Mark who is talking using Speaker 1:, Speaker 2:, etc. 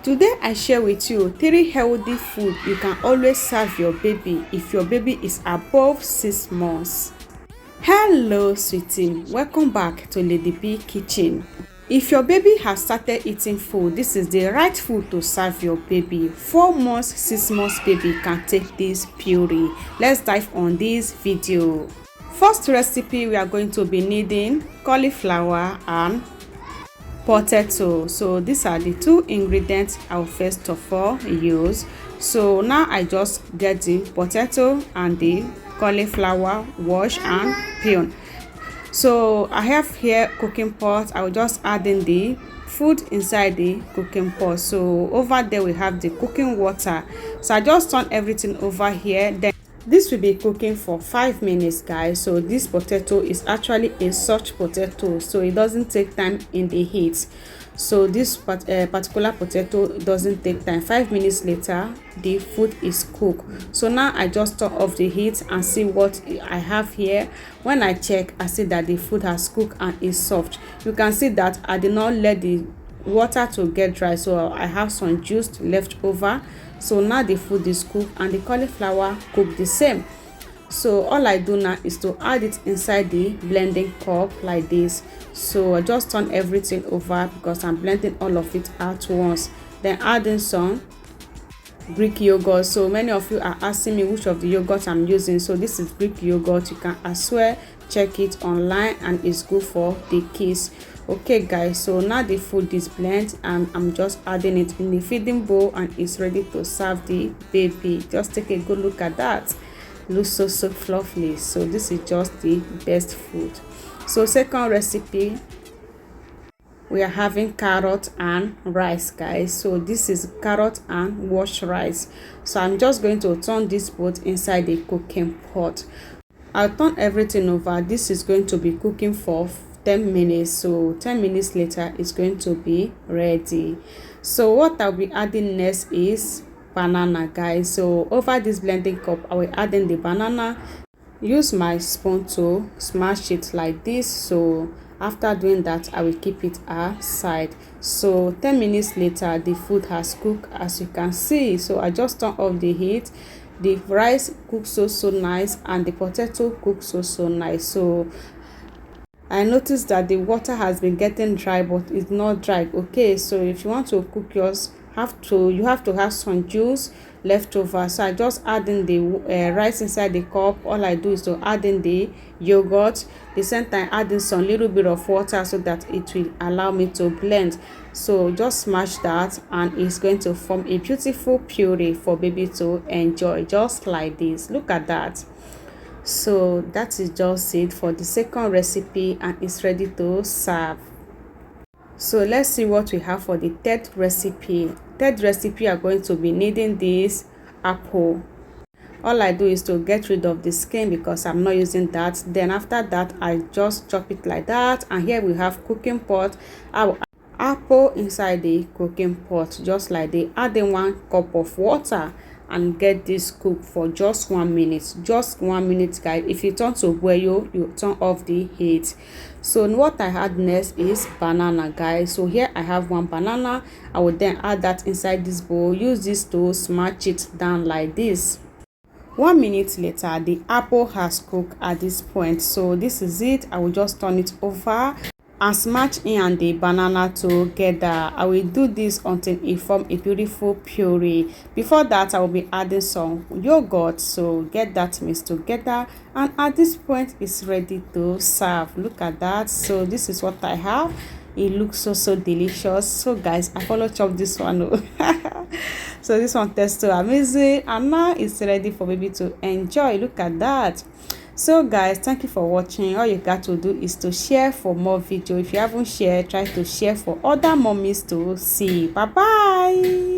Speaker 1: Today I share with you 3 healthy food you can always serve your baby if your baby is above 6 months. Hello sweetie, welcome back to Lady B Kitchen. If your baby has started eating food, this is the right food to serve your baby. 4 months, 6 months baby can take this puree. Let's dive on this video. First recipe, we are going to be needing cauliflower and potato. So these are the 2 ingredients I will first of all use. So now I just get the potato and the cauliflower, wash and peel. So I have here cooking pot. I will just add in the food inside the cooking pot. So over there we have the cooking water. So I just turn everything over here. Then this will be cooking for 5 minutes, guys. So this potato is actually a soft potato, so it doesn't take time in the heat. So this particular potato doesn't take time. 5 minutes later the food is cooked. So now I just turn off the heat and see what I have here. When I check, I see that the food has cooked and is soft. You can see that I did not let the water to get dry, so I have some juice left over. So now the food is cooked and the cauliflower cooked the same. So all I do now is to add it inside the blending cup like this. So I just turn everything over because I'm blending all of it at once. Then adding some Greek yogurt. So many of you are asking me which of the yogurt I'm using. So this is Greek yogurt. You can as well check it online and it's good for the kids. Okay guys, so now the food is blended and I'm just adding it in the feeding bowl and it's ready to serve the baby. Just take a good look at that. Looks so fluffy. So this is just the best food. So second recipe, we are having carrot and rice, guys. So this is carrot and washed rice. So I'm just going to turn this both inside the cooking pot. I'll turn everything over. This is going to be cooking for 10 minutes. So 10 minutes later it's going to be ready. So what I'll be adding next is banana, guys. So over this blending cup I will add in the banana. Use my spoon to smash it like this. So after doing that I will keep it aside. So 10 minutes later the food has cooked, as you can see. So I just turn off the heat. The rice cooks so nice and the potato cooks so nice. So I noticed that the water has been getting dry, but it's not dry. Okay, so if you want to cook yours, you have to have some juice left over. So I just add in the rice inside the cup. All I do is to add in the yogurt. The same time add in some little bit of water so that it will allow me to blend. So just smash that and it's going to form a beautiful puree for baby to enjoy, just like this. Look at that. So that is just it for the second recipe and it's ready to serve. So let's see what we have for the third recipe. Third recipe, are going to be needing this apple. All I do is to get rid of the skin because I'm not using that. Then after that I just chop it like that. And here we have cooking pot. I will add apple inside the cooking pot just like they add in 1 cup of water and get this cooked for just 1 minute. Just 1 minute, guys. If you turn to boil, you turn off the heat. So what I add next is banana, guys. So here I have 1 banana. I will then add that inside this bowl. Use this to smash it down like this. 1 minute later the apple has cooked at this point. So this is it. I will just turn it over and smash in and the banana together. I will do this until it form a beautiful puree. Before that I will be adding some yogurt. So get that mixed together and at this point it's ready to serve. Look at that. So this is what I have. It looks so delicious. So guys, I follow chop this one. So this one tastes so amazing and now it's ready for baby to enjoy. Look at that. So guys, thank you for watching. All you got to do is to share for more video. If you haven't shared, try to share for other mommies to see. Bye bye.